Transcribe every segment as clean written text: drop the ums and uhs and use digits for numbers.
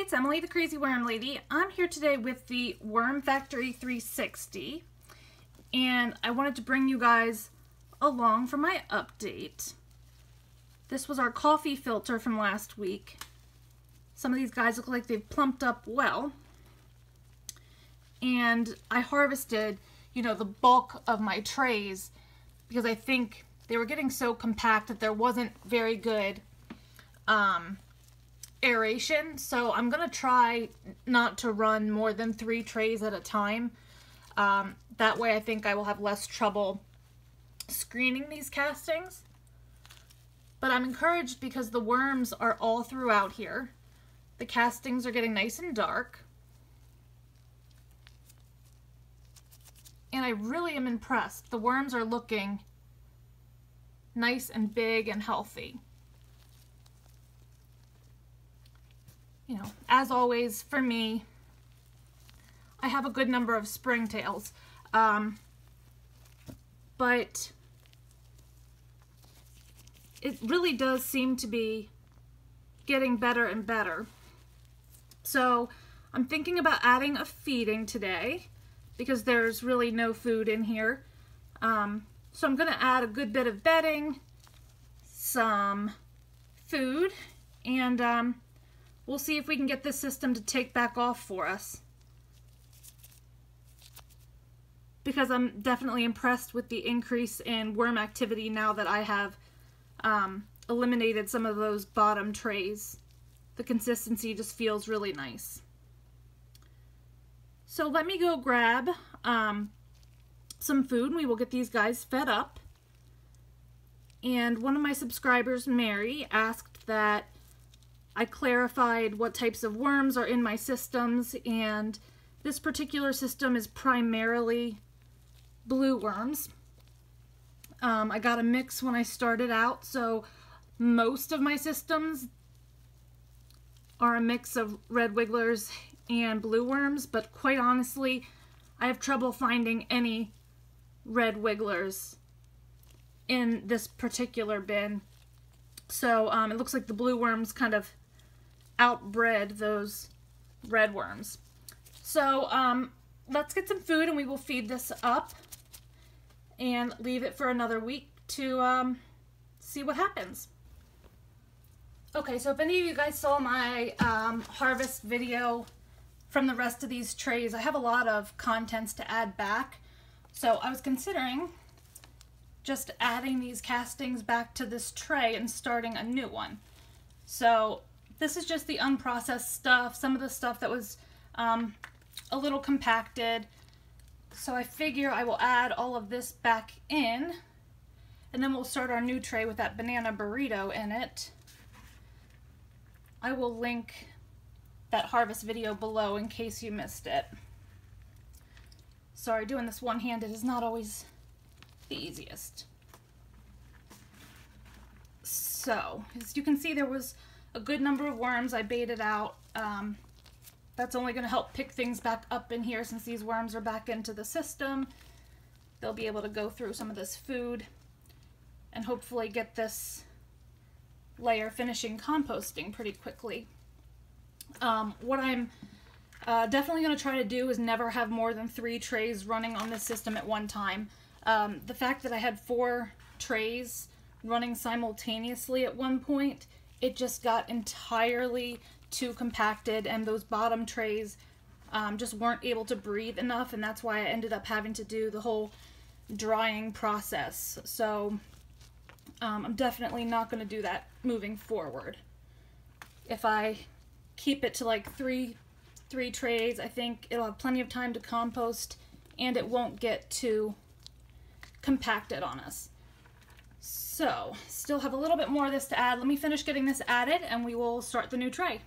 it's Emily, the Crazy Worm Lady. I'm here today with the Worm Factory 360, and I wanted to bring you guys along for my update. This was our coffee filter from last week. Some of these guys look like they've plumped up well, and I harvested, the bulk of my trays because I think they were getting so compact that there wasn't very good aeration, so I'm gonna try not to run more than 3 trays at a time. That way I think I will have less trouble screening these castings. But I'm encouraged because the worms are all throughout here. The castings are getting nice and dark. And I really am impressed. The worms are looking nice and big and healthy. As always, for me, I have a good number of springtails, but it really does seem to be getting better and better. So I'm thinking about adding a feeding today because there's really no food in here. So I'm going to add a good bit of bedding, some food, and we'll see if we can get this system to take back off for us. Because I'm definitely impressed with the increase in worm activity now that I have eliminated some of those bottom trays. The consistency just feels really nice. So let me go grab some food and we will get these guys fed up. And one of my subscribers, Mary, asked that I clarified what types of worms are in my systems, and this particular system is primarily blue worms. I got a mix when I started out, so most of my systems are a mix of red wigglers and blue worms, but quite honestly, I have trouble finding any red wigglers in this particular bin. So it looks like the blue worms kind of outbred those red worms. So let's get some food and we will feed this up and leave it for another week to see what happens. Okay, so if any of you guys saw my harvest video from the rest of these trays, I have a lot of contents to add back. So I was considering just adding these castings back to this tray and starting a new one. So this is just the unprocessed stuff, some of the stuff that was a little compacted. So I figure I will add all of this back in, and then we'll start our new tray with that banana burrito in it. I will link that harvest video below in case you missed it. Sorry, doing this one-handed is not always the easiest. So, as you can see, there was a good number of worms I baited out. That's only going to help pick things back up in here since these worms are back into the system. They'll be able to go through some of this food and hopefully get this layer finishing composting pretty quickly. What I'm definitely going to try to do is never have more than 3 trays running on this system at one time. The fact that I had 4 trays running simultaneously at one point, it just got entirely too compacted, and those bottom trays just weren't able to breathe enough, and that's why I ended up having to do the whole drying process. So I'm definitely not going to do that moving forward. If I keep it to like three trays, I think it'll have plenty of time to compost and it won't get too compacted on us. So, still have a little bit more of this to add. Let me finish getting this added and we will start the new tray.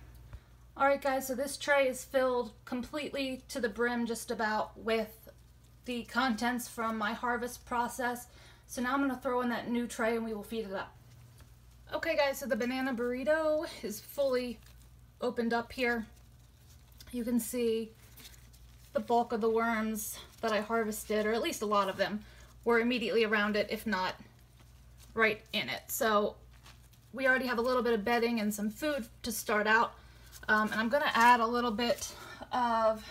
Alright guys, so this tray is filled completely to the brim just about with the contents from my harvest process. So now I'm going to throw in that new tray and we will feed it up. Okay guys, so the banana burrito is fully opened up here. You can see the bulk of the worms that I harvested, or at least a lot of them, were immediately around it, if not right in it. So we already have a little bit of bedding and some food to start out. And I'm going to add a little bit of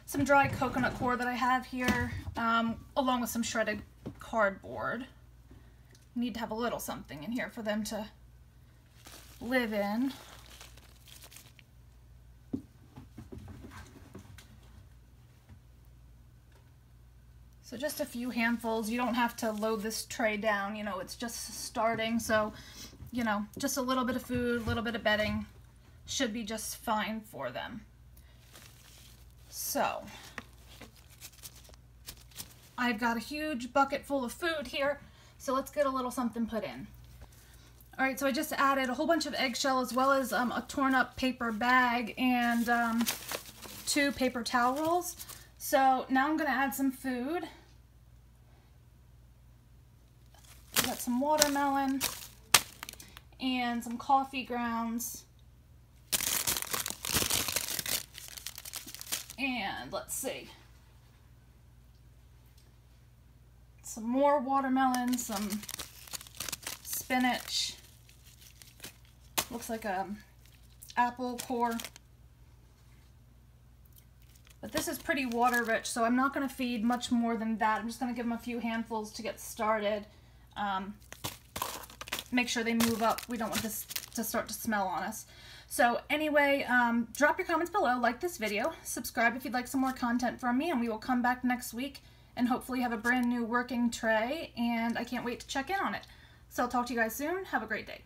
some dry coconut coir that I have here, along with some shredded cardboard. Need to have a little something in here for them to live in. So just a few handfuls. You don't have to load this tray down, you know, it's just starting. So, you know, just a little bit of food, a little bit of bedding should be just fine for them. So, I've got a huge bucket full of food here. So let's get a little something put in. All right, so I just added a whole bunch of eggshell as well as a torn up paper bag and 2 paper towel rolls. So now I'm going to add some food. Got some watermelon and some coffee grounds. And let's see. Some more watermelon, some spinach. Looks like a apple core. But this is pretty water rich, so I'm not going to feed much more than that. I'm just going to give them a few handfuls to get started. Make sure they move up. We don't want this to start to smell on us. So anyway, drop your comments below, like this video, subscribe if you'd like some more content from me, and we will come back next week and hopefully have a brand new working tray, and I can't wait to check in on it. So I'll talk to you guys soon. Have a great day.